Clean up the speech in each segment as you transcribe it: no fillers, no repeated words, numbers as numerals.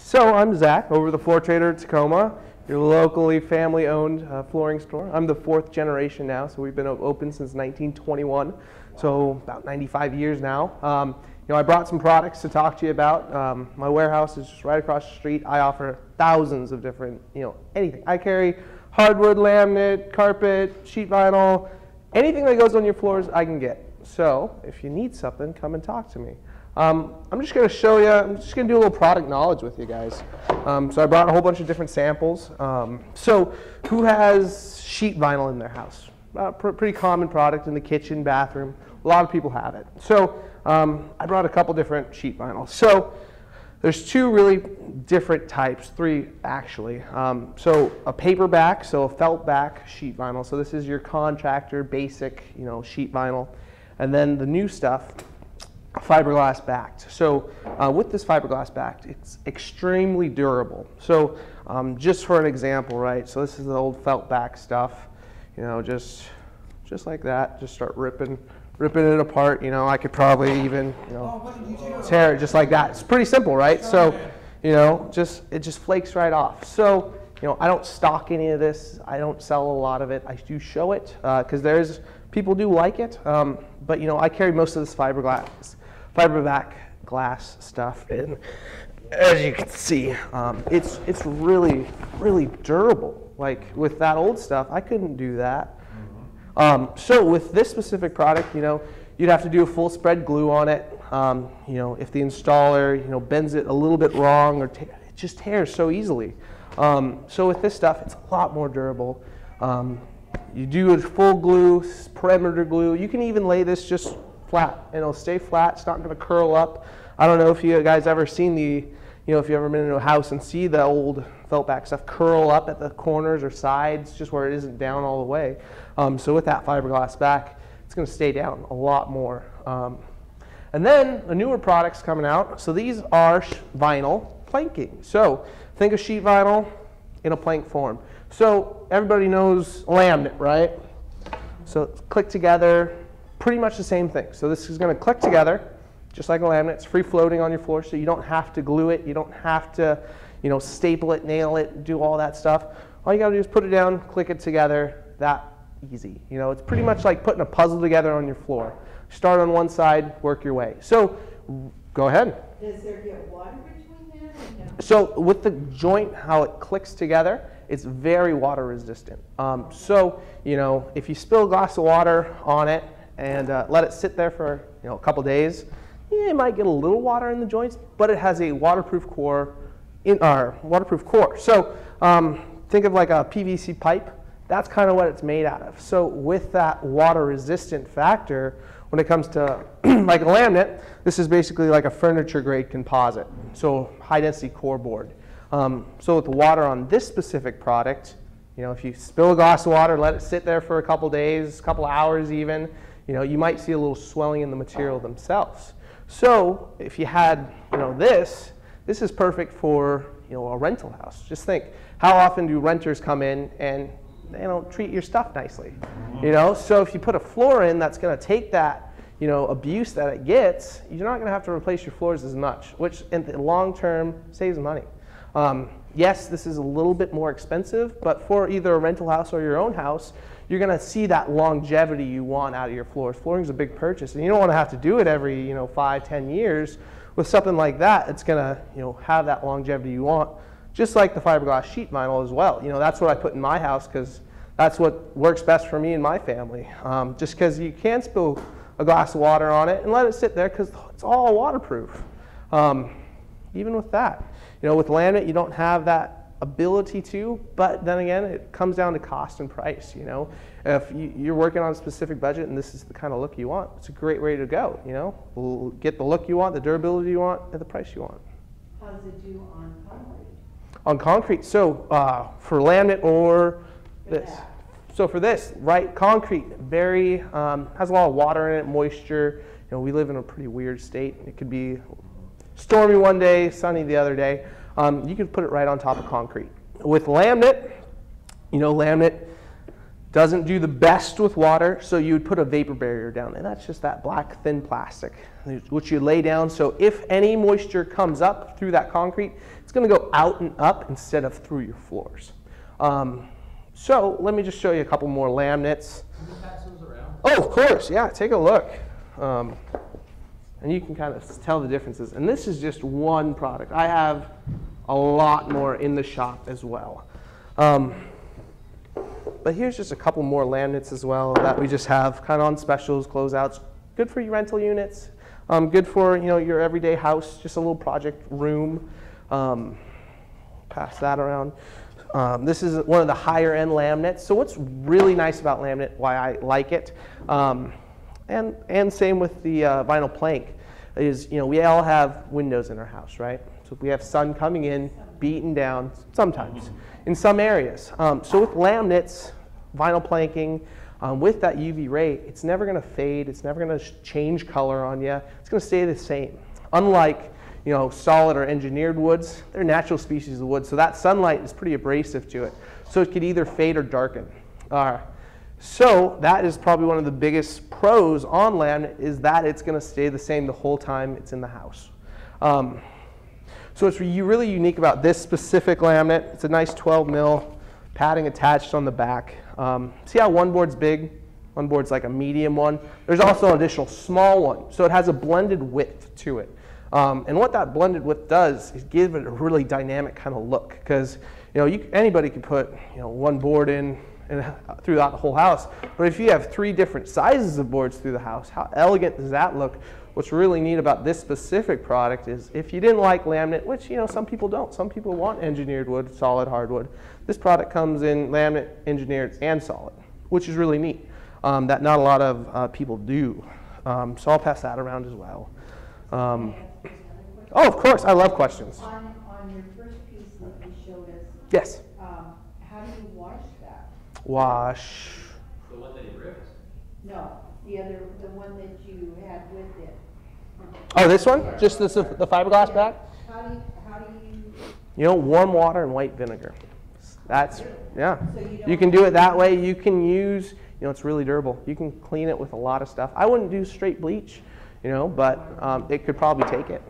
So I'm Zach, over the Floor Trader of Tacoma, your locally family-owned flooring store. I'm the 4th generation now, so we've been open since 1921, so about 95 years now. I brought some products to talk to you about. My warehouse is just right across the street. I offer thousands of different, anything. I carry hardwood, laminate, carpet, sheet vinyl, anything that goes on your floors I can get. So if you need something, come and talk to me. I'm just going to show you, I'm just going to do a little product knowledge with you guys. So I brought a whole bunch of different samples. So who has sheet vinyl in their house? Pretty common product in the kitchen, bathroom. A lot of people have it. So I brought a couple different sheet vinyl. So there's 2 really different types, 3 actually. So a paperback, so a felt back sheet vinyl. So this is your contractor basic, sheet vinyl. And then the new stuff, fiberglass-backed. So with this fiberglass-backed, it's extremely durable. So just for an example, right? So this is the old felt back stuff. Just like that. Just start ripping it apart. I could probably even tear it just like that. It's pretty simple, right? So it just flakes right off. So I don't stock any of this. I don't sell a lot of it. I do show it because people do like it. But I carry most of this fiberback glass stuff, and as you can see, it's really, really durable. Like with that old stuff, I couldn't do that. So with this specific product, you'd have to do a full spread glue on it. If the installer, bends it a little bit wrong, or it just tears so easily. So with this stuff, it's a lot more durable. You do a full glue, perimeter glue. You can even lay this just flat, and it'll stay flat. It's not going to curl up. I don't know if you guys ever seen if you ever been into a house and see the old felt back stuff curl up at the corners or sides, just where it isn't down all the way. So with that fiberglass back, it's going to stay down a lot more. And then a newer product's coming out. So these are vinyl planking. So think of sheet vinyl in a plank form. So everybody knows laminate, right? So it's click together, pretty much the same thing. So this is going to click together just like a laminate. It's free floating on your floor, so you don't have to glue it. You don't have to, staple it, nail it, do all that stuff. All you got to do is put it down, click it together. That easy. It's pretty much like putting a puzzle together on your floor. Start on one side, work your way. So go ahead. Does there get water between that? Or no? So with the joint, how it clicks together, it's very water resistant. So if you spill a glass of water on it and let it sit there for a couple days, it might get a little water in the joints, but it has a waterproof core. So think of like a PVC pipe. That's kind of what it's made out of. So with that water resistant factor, when it comes to like a laminate, this is basically like a furniture grade composite. So high density core board. So with the water on this specific product, if you spill a glass of water, let it sit there for a couple days, couple hours even, you might see a little swelling in the material themselves. So if you had, this is perfect for, a rental house. Just think, how often do renters come in and they don't treat your stuff nicely? So if you put a floor in that's going to take that, abuse that it gets, you're not going to have to replace your floors as much, which in the long term saves money. Yes, this is a little bit more expensive, but for either a rental house or your own house, you're going to see that longevity you want out of your floors. Flooring is a big purchase, and you don't want to have to do it every 5-10 years. With something like that, it's going to have that longevity you want, just like the fiberglass sheet vinyl as well. That's what I put in my house because that's what works best for me and my family. Just because you can spill a glass of water on it and let it sit there because it's all waterproof. Even with that, with laminate, you don't have that ability to, but then again, it comes down to cost and price. If you're working on a specific budget and this is the kind of look you want, it's a great way to go. We'll get the look you want, the durability you want, at the price you want. How does it do on concrete? On concrete, so for laminate or this. So for this, right, concrete, very has a lot of water in it, moisture. We live in a pretty weird state. It could be stormy one day, sunny the other day. You can put it right on top of concrete. With laminate, laminate, Doesn't do the best with water, so you would put a vapor barrier down, and that's just that black thin plastic, which you lay down, so if any moisture comes up through that concrete, it's going to go out and up instead of through your floors. So let me just show you a couple more laminates. Can you pass those around? Oh, of course, yeah, take a look. And you can kind of tell the differences. And this is just one product. I have a lot more in the shop as well. But here's just a couple more laminates as well that we just have kind of on specials, closeouts. Good for your rental units. Good for your everyday house, just a little project room. Pass that around. This is one of the higher end laminates. So what's really nice about laminate, why I like it, and same with the vinyl plank, is we all have windows in our house, right? So if we have sun coming in, beaten down, sometimes in some areas. So with laminates, vinyl planking, with that UV ray, it's never going to fade. It's never going to change color on you. It's going to stay the same. Unlike solid or engineered woods, they're natural species of wood, so that sunlight is pretty abrasive to it. So it could either fade or darken. So that is probably one of the biggest pros on laminate, is that it's going to stay the same the whole time it's in the house. So what's really unique about this specific laminate, it's a nice 12 mil padding attached on the back. See how one board's big? One board's like a medium one. There's also an additional small one, so it has a blended width to it. And what that blended width does is give it a really dynamic kind of look, because anybody can put one board in throughout the whole house, but if you have 3 different sizes of boards through the house, how elegant does that look? What's really neat about this specific product is, if you didn't like laminate, which some people don't, some people want engineered wood, solid hardwood, this product comes in laminate, engineered, and solid, which is really neat, that not a lot of people do. So I'll pass that around as well. Oh, of course, I love questions. On your first piece that you showed us, Yes. how do you wash that? Wash. The one that he ripped? No, the one that you had with it. Oh, this one? Just the fiberglass-backed? How do you? Warm water and white vinegar. That's, yeah. So You can do it that way. You can use, it's really durable. You can clean it with a lot of stuff. I wouldn't do straight bleach, but it could probably take it.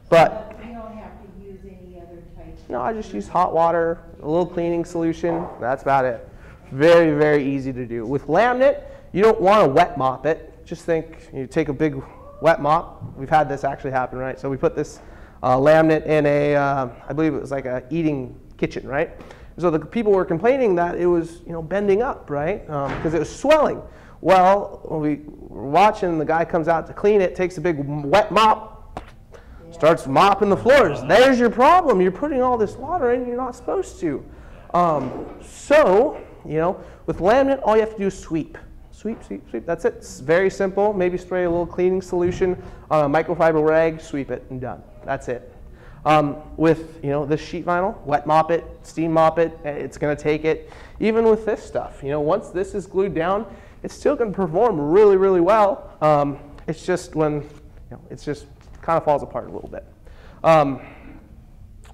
But you don't have to use any other type. no, I just use hot water, a little cleaning solution. That's about it. Very, very easy to do. With laminate, you don't want to wet mop it. Just think, you take a big wet mop. We've had this actually happen, right? So we put this laminate in I believe it was like a eating kitchen, right? So the people were complaining that it was, bending up, right? Because it was swelling. Well, we were watching, the guy comes out to clean it, takes a big wet mop, starts mopping the floors. There's your problem. You're putting all this water in, you're not supposed to. So, with laminate, all you have to do is sweep. Sweep, sweep, sweep. That's it. It's very simple. Maybe spray a little cleaning solution on a microfiber rag, sweep it, and done. That's it. With this sheet vinyl, wet mop it, steam mop it. It's going to take it. Even with this stuff, once this is glued down, it's still going to perform really, really well. It's just when it's just kind of falls apart a little bit.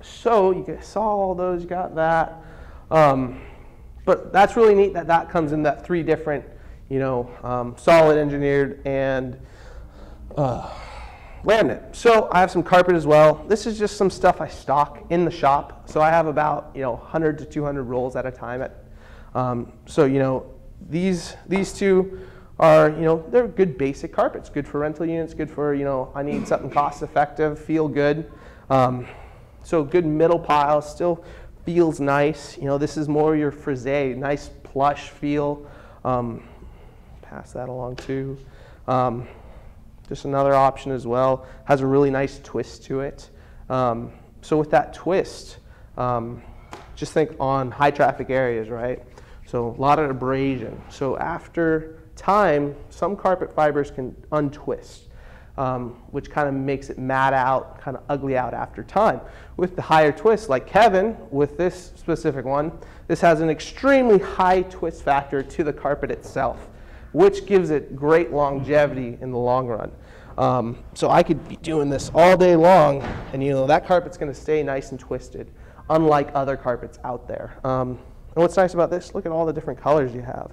So you saw all those, you got that. But that's really neat that comes in that 3 different, solid, engineered, and laminate. So I have some carpet as well. This is just some stuff I stock in the shop. So I have about 100 to 200 rolls at a time. So these 2 are they're good basic carpets. Good for rental units. Good for I need something cost effective, feel good. So good middle pile, still feels nice. This is more your frisé, nice plush feel. Pass that along too. Just another option as well. Has a really nice twist to it. So with that twist, just think on high traffic areas, right? So a lot of abrasion. So after time, some carpet fibers can untwist, which kind of makes it matte out, kind of ugly out after time. With the higher twist, like Kevin, with this specific one, this has an extremely high twist factor to the carpet itself, which gives it great longevity in the long run. So I could be doing this all day long, and that carpet's going to stay nice and twisted, unlike other carpets out there. And what's nice about this, look at all the different colors you have.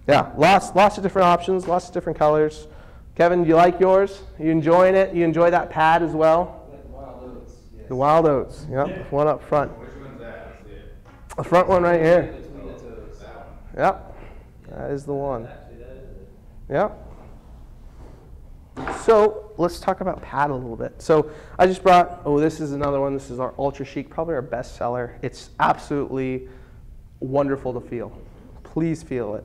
Yeah, lots of different options, lots of different colors. Kevin, do you like yours? You enjoying it? You enjoy that pad as well? Like wild oats. Yes. The wild oats, yep, one up front. Which one's that? Let's see it. The front one right here. Between the toes. That one. Yep, that is the one. Actually, that is it. Yep. So let's talk about pad a little bit. So I just brought, oh, this is another one. This is our Ultra Chic, probably our best seller. It's absolutely wonderful to feel. Please feel it.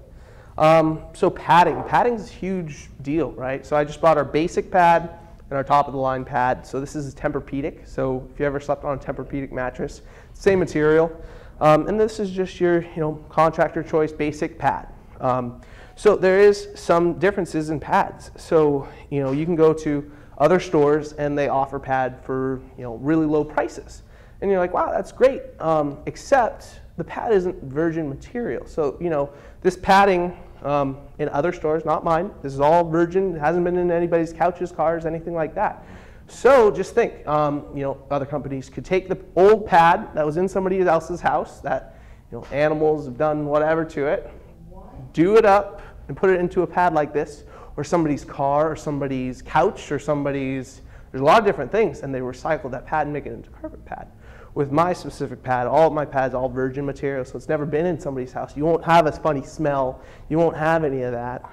So padding is a huge deal, right? So I just brought our basic pad and our top of the line pad. So this is a Tempur-Pedic. So if you ever slept on a Tempur-Pedic mattress, same material. And this is just your, contractor choice basic pad. So there is some differences in pads. So, you can go to other stores and they offer pad for, really low prices. And you're like, wow, that's great. Except the pad isn't virgin material. So, this padding in other stores, not mine, this is all virgin. It hasn't been in anybody's couches, cars, anything like that. So just think, other companies could take the old pad that was in somebody else's house that, animals have done whatever to it, do it up and put it into a pad like this, or somebody's car, or somebody's couch, or there's a lot of different things, and they recycle that pad and make it into a carpet pad. With my specific pad, all of my pads, all virgin material, so it's never been in somebody's house. You won't have a funny smell. You won't have any of that.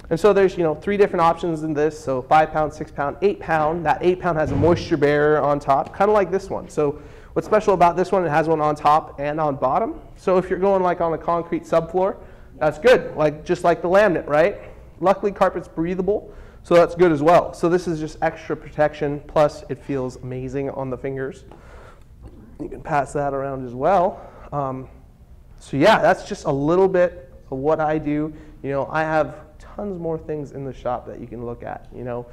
And so there's, 3 different options in this. So 5 pound, 6 pound, 8 pound. That 8 pound has a moisture barrier on top, kind of like this one. So what's special about this one, it has one on top and on bottom. So if you're going like on a concrete subfloor, that's good, just like the laminate, right? Luckily, carpet's breathable, so that's good as well. So this is just extra protection, plus it feels amazing on the fingers. You can pass that around as well. So yeah, that's just a little bit of what I do. I have tons more things in the shop that you can look at. Go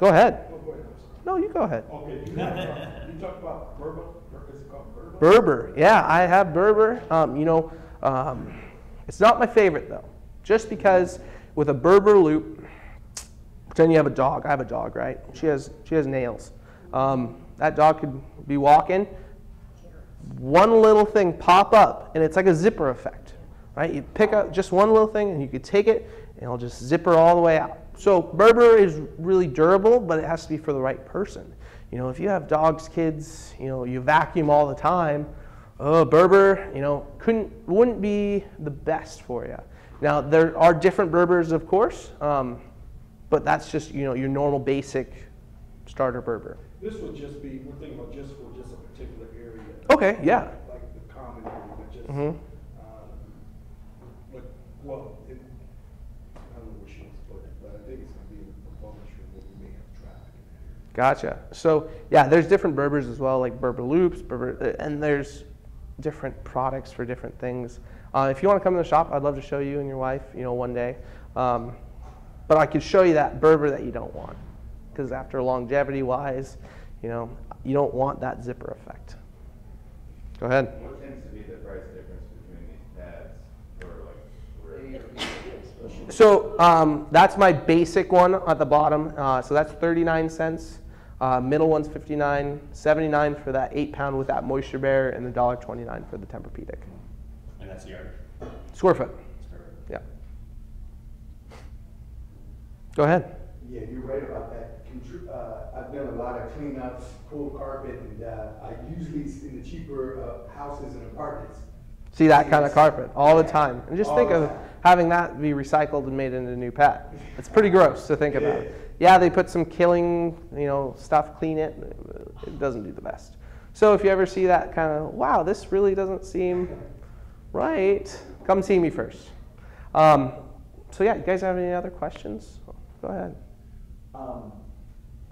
ahead. No, you go ahead. Okay, you talked about Berber. Is it called Berber? Berber, yeah, I have Berber. It's not my favorite though, just because with a Berber loop, pretend you have a dog. I have a dog, right? She has nails. That dog could be walking, one little thing pop up, and it's like a zipper effect, right? You pick up just one little thing, and you could take it, and it'll just zipper all the way out. So Berber is really durable, but it has to be for the right person. If you have dogs, kids, you vacuum all the time, Berber, wouldn't be the best for you. Now, there are different Berbers, of course, but that's just, your normal basic starter Berber. This would just be, we're thinking about just for just a particular area. Okay, yeah. Like the common area, but just, well, I don't know where she wants to put it, but I think it's going to be in the publisher where we may have traffic in that area. Gotcha. So, yeah, there's different Berbers as well, like Berber loops, and there's different products for different things. If you want to come to the shop, I'd love to show you and your wife, one day. But I could show you that Berber that you don't want, because after longevity-wise, you don't want that zipper effect. Go ahead. What tends to be the price difference between these pads for So that's my basic one at the bottom. So that's 39 cents. Middle one's 59, 79 for that 8 pound with that moisture barrier, and $1.29 for the Tempur-Pedic. And that's the yard. Square foot. Yeah. Go ahead. Yeah, you're right about that. I've done a lot of cleanups, pull carpet, and I usually in the cheaper houses and apartments. See that kind of carpet all the time. And just All think the of time. having that be recycled and made into a new pad. It's pretty gross to think about. Yeah, they put some killing, stuff, clean it. It doesn't do the best. So if you ever see that kind of, wow, this really doesn't seem right, come see me first. So yeah, you guys have any other questions? Go ahead.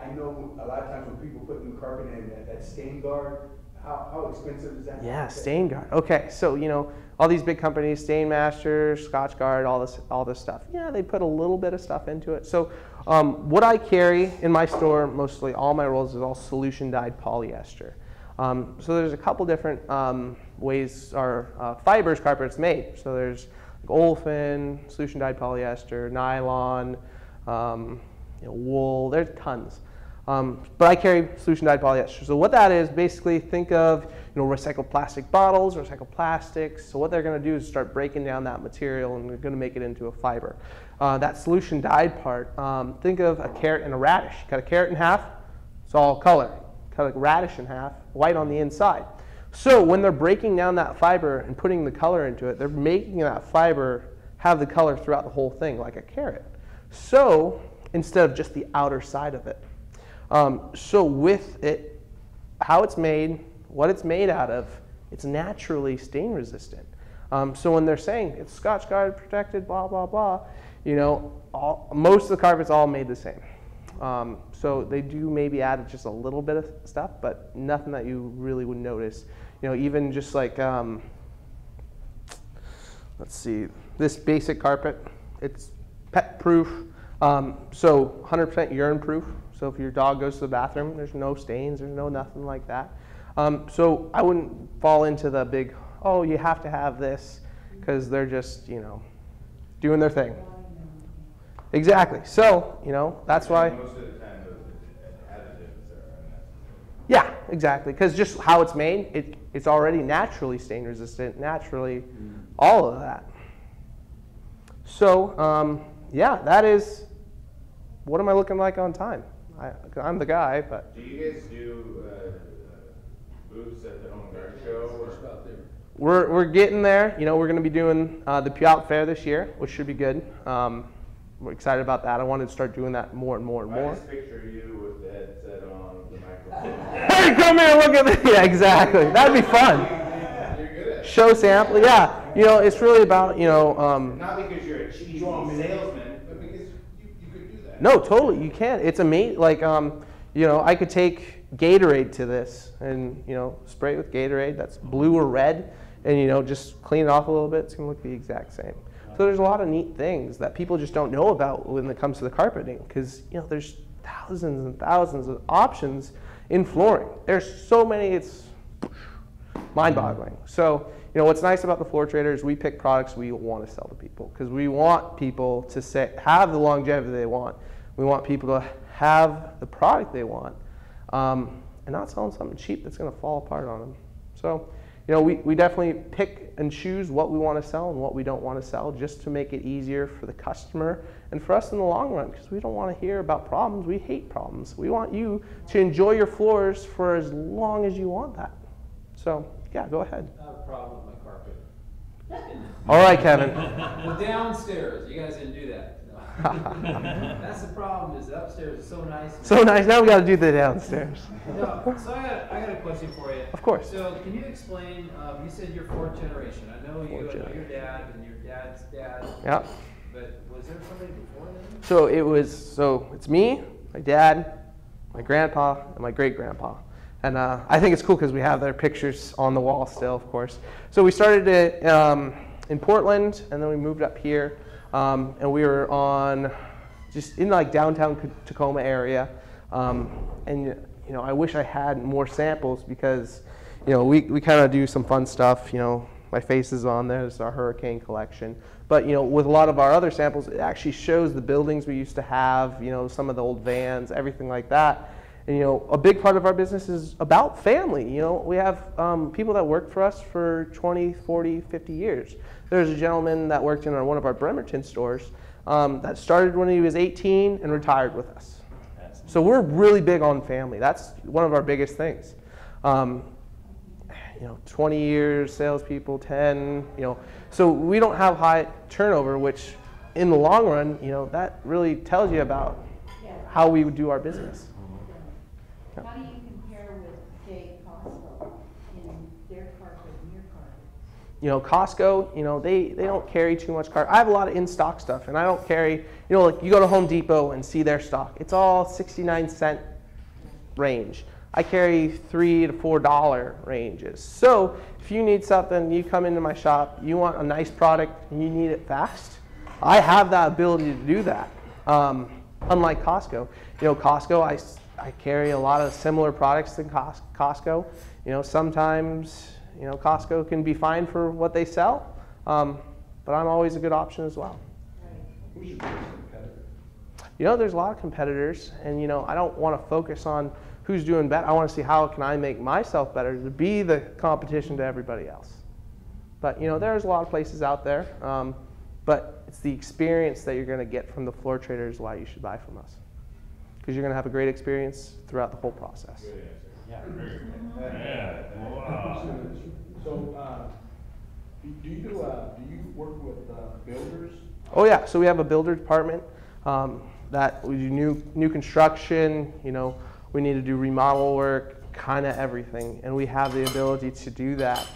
I know a lot of times when people put new carpet in that stain guard, how expensive is that? Yeah, stain guard. Okay, so all these big companies, Stainmaster, Scotch Guard, all this stuff. Yeah, they put a little bit of stuff into it. So what I carry in my store, mostly all my rolls, is all solution dyed polyester. So there's a couple different ways our fibers carpet's made. So there's olefin, solution dyed polyester, nylon, wool. There's tons. But I carry solution dyed polyester. So what that is, basically think of recycled plastic bottles, recycled plastics. So what they're going to do is start breaking down that material and they're going to make it into a fiber. That solution dyed part, think of a carrot and a radish. Cut a carrot in half, it's all color. Cut a radish in half, white on the inside. So when they're breaking down that fiber and putting the color into it, they're making that fiber have the color throughout the whole thing, like a carrot. So instead of just the outer side of it. So with it, how it's made, what it's made out of, it's naturally stain resistant. So when they're saying it's Scotch Guard protected, blah, blah, blah, most of the carpet's all made the same. So they do maybe add just a little bit of stuff, but nothing that you really would notice. Even just like, let's see, this basic carpet, it's pet proof, so 100% urine proof. So if your dog goes to the bathroom, there's no stains, there's no nothing like that. So I wouldn't fall into the big, oh, you have to have this, because they're just, doing their thing. Exactly. So, that's why. Most of the time, those additives are unnecessary. Yeah, exactly. Because just how it's made, it's already naturally stain resistant, naturally all of that. So, yeah, that is, what am I looking like on time? I'm the guy, but. Do you guys do booths at the Home and Garden Show? Or? We're getting there. We're going to be doing the Puyallup Fair this year, which should be good. We're excited about that. I wanted to start doing that more and more and more. I just picture you with the headset on, the microphone. Hey, come here, look at me. Yeah, exactly. That'd be fun. You're good at it. Show sample. Yeah, it's really about, Not because you're a cheesy salesman, but because you could do that. No, totally, you can. It's amazing. Like, I could take Gatorade to this and, spray it with Gatorade that's blue or red and, just clean it off a little bit. It's going to look the exact same. So there's a lot of neat things that people just don't know about when it comes to the carpeting because, there's thousands and thousands of options in flooring. There's so many, it's mind-boggling. So, what's nice about the Floor Trader is we pick products we want to sell to people because we want people to have the longevity they want. We want people to have the product they want and not selling something cheap that's going to fall apart on them. So, we definitely pick and choose what we want to sell and what we don't want to sell just to make it easier for the customer and for us in the long run because we don't want to hear about problems. We hate problems. We want you to enjoy your floors for as long as you want that. So, yeah, go ahead. I have a problem with my carpet. All right, Kevin. The downstairs, you guys didn't do that. No. That's the problem, is the upstairs is so nice. So nice. Now we got to do the downstairs. No, so I got a question for you. Of course. So can you explain, you said you're fourth generation. I know you, I know your dad and your dad's dad. Yeah. But was there somebody before them? So it's me, my dad, my grandpa, and my great-grandpa. And I think it's cool because we have their pictures on the wall still, of course. So we started it in Portland, and then we moved up here. And we were just in like downtown Tacoma area. And I wish I had more samples because, we kind of do some fun stuff. My face is on there. It's our hurricane collection. But, with a lot of our other samples, it actually shows the buildings we used to have, some of the old vans, everything like that. And, a big part of our business is about family. We have people that work for us for 20, 40, 50 years. There's a gentleman that worked in one of our Bremerton stores that started when he was 18 and retired with us. So we're really big on family. That's one of our biggest things. 20 years, salespeople, 10, So we don't have high turnover, which in the long run, that really tells you about how we would do our business. How do you compare with, say, Costco in their carpet and your carpet? Costco, they don't carry too much carpet. I have a lot of in-stock stuff, and I don't carry, like you go to Home Depot and see their stock. It's all 69-cent range. I carry $3 to $4 ranges. So if you need something, you come into my shop, you want a nice product, and you need it fast, I have that ability to do that. Unlike Costco. Costco, I carry a lot of similar products than Costco. Sometimes, Costco can be fine for what they sell, but I'm always a good option as well. Who's your biggest competitor? there's a lot of competitors, and I don't want to focus on who's doing better. I want to see how can I make myself better to be the competition to everybody else. But there's a lot of places out there, but it's the experience that you're going to get from the Floor Trader is why you should buy from us, because you're going to have a great experience throughout the whole process. Good answer. Yeah, very good. Yeah. Wow. So, do you work with builders? Oh yeah, so we have a builder department that we do new construction. We need to do remodel work, kind of everything, and we have the ability to do that.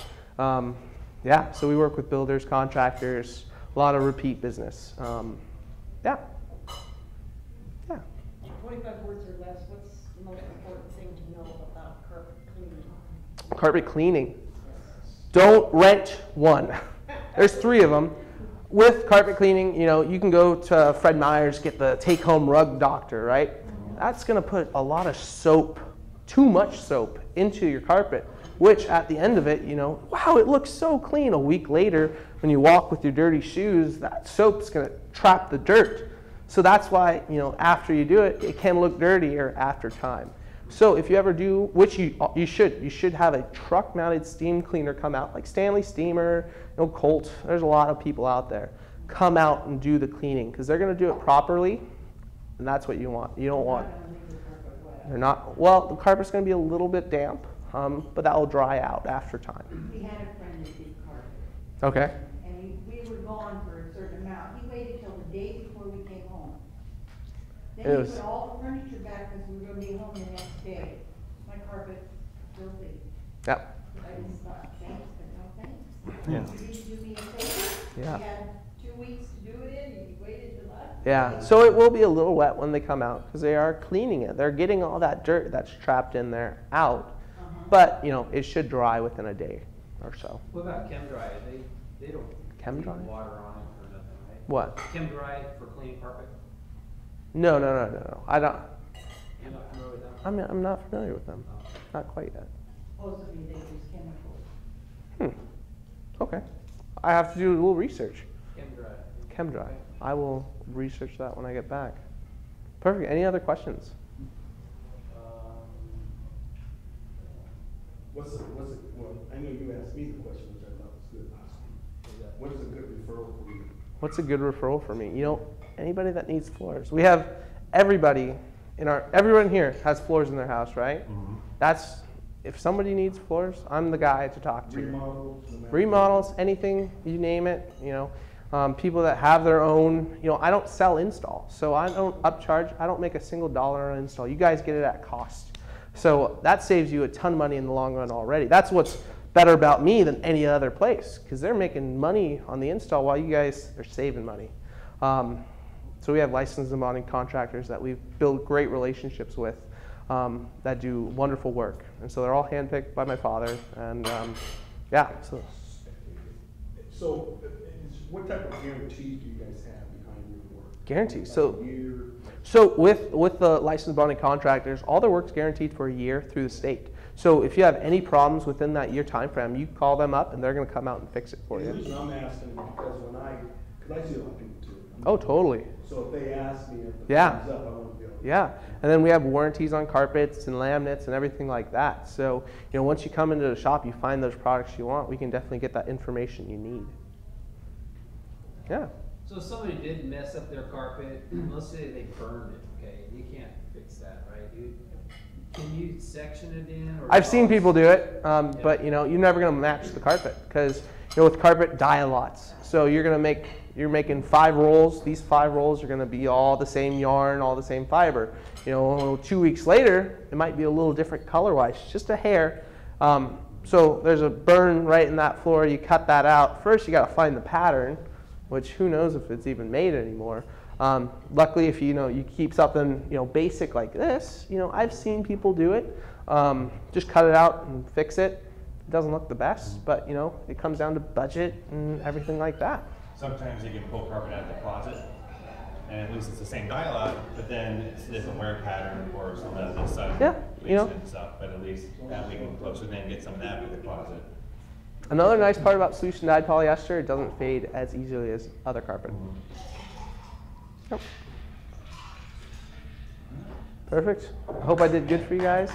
Yeah, so we work with builders, contractors, a lot of repeat business. Yeah. 25 words or less, what's the most important thing to know about carpet cleaning? Carpet cleaning. Don't rent one. There's 3 of them. With carpet cleaning, you can go to Fred Meyer's, get the take-home rug doctor, right? That's going to put a lot of soap, too much soap, into your carpet, which at the end of it, wow, it looks so clean. A week later, when you walk with your dirty shoes, that soap's going to trap the dirt. So that's why, after you do it, it can look dirtier after time. So if you ever do, which you should have a truck-mounted steam cleaner come out, like Stanley Steamer, Colt. There's a lot of people out there. Come out and do the cleaning, because they're going to do it properly, and that's what you want. You don't want. They're not. Well, the carpet's going to be a little bit damp, but that will dry out after time. We had a friend that did carpet. Okay. And we were gone for a certain amount. He waited till the day before we came home. Then he put all the furniture back because we were going to be home the next day. My carpet filthy. Yep. I just thought, thanks, but no thanks. Yeah. You didn't do me a favor. Yeah. You had 2 weeks to do it in, and you waited till last. Yeah, so it will be a little wet when they come out because they are cleaning it. They're getting all that dirt that's trapped in there out. But, it should dry within a day or so. What about chem dry? They don't Chem leave dry? water on it or nothing, right? What? Chem dry for cleaning carpet? No. I don't. You're not familiar with that? I'm not familiar with them. Not quite yet. Supposedly they use chemicals. Okay. I have to do a little research. Chem dry. Chem dry. I will research that when I get back. Perfect. Any other questions? Well, I know you asked me the question, which I thought was good. What is a good referral for you? What's a good referral for me? Anybody that needs floors. We have everybody everyone here has floors in their house, right? Mm-hmm. If somebody needs floors, I'm the guy to talk to. Remodels, anything, you name it, people that have their own, I don't sell install, so I don't upcharge. I don't make a single dollar on install. You guys get it at cost. So that saves you a ton of money in the long run already. That's what's better about me than any other place, because they're making money on the install while you guys are saving money. So we have licensed and bonding contractors that we've built great relationships with that do wonderful work. And so they're all handpicked by my father. And yeah. So what type of guarantees do you guys have behind your work? Guarantees. Like So with the licensed bonding contractors, all their work's guaranteed for a year through the state. So if you have any problems within that year time frame, you call them up and they're going to come out and fix it for you. The reason I'm asking is because because I see a lot of people too. Oh, totally. So if they ask me if it Yeah. comes up, I want to be able to. Yeah, and then we have warranties on carpets and laminates and everything like that. So once you come into the shop, you find those products you want, we can definitely get that information you need. Yeah. So if somebody did mess up their carpet, let's say they burned it, okay, you can't fix that, right? Can you section it in? Or I've seen people do it, but you're never going to match the carpet because with carpet, dia-lots. So you're making 5 rolls. These 5 rolls are going to be all the same yarn, all the same fiber. 2 weeks later, it might be a little different color-wise, just a hair. So there's a burn right in that floor. You cut that out. First, you got to find the pattern, which who knows if it's even made anymore. Luckily, if you keep something basic like this, I've seen people do it. Just cut it out and fix it. It doesn't look the best, but it comes down to budget and everything like that. Sometimes you can pull carpet out of the closet, and at least it's the same dialogue, but then it's a different wear pattern or some of the sun and stuff. But at least that we can closer then get some of that out of the closet. Another nice part about solution dyed polyester, it doesn't fade as easily as other carpet. Yep. Perfect. I hope I did good for you guys.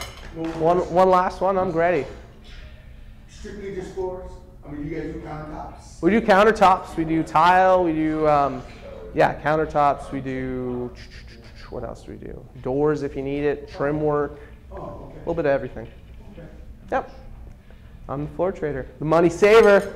One last one, I'm ready. Strictly just floors? I mean, you guys do countertops? We do countertops, we do tile, we do, yeah, countertops, we do, what else do we do? Doors if you need it, trim work, a little bit of everything. Yep. I'm the floor trader, the money saver.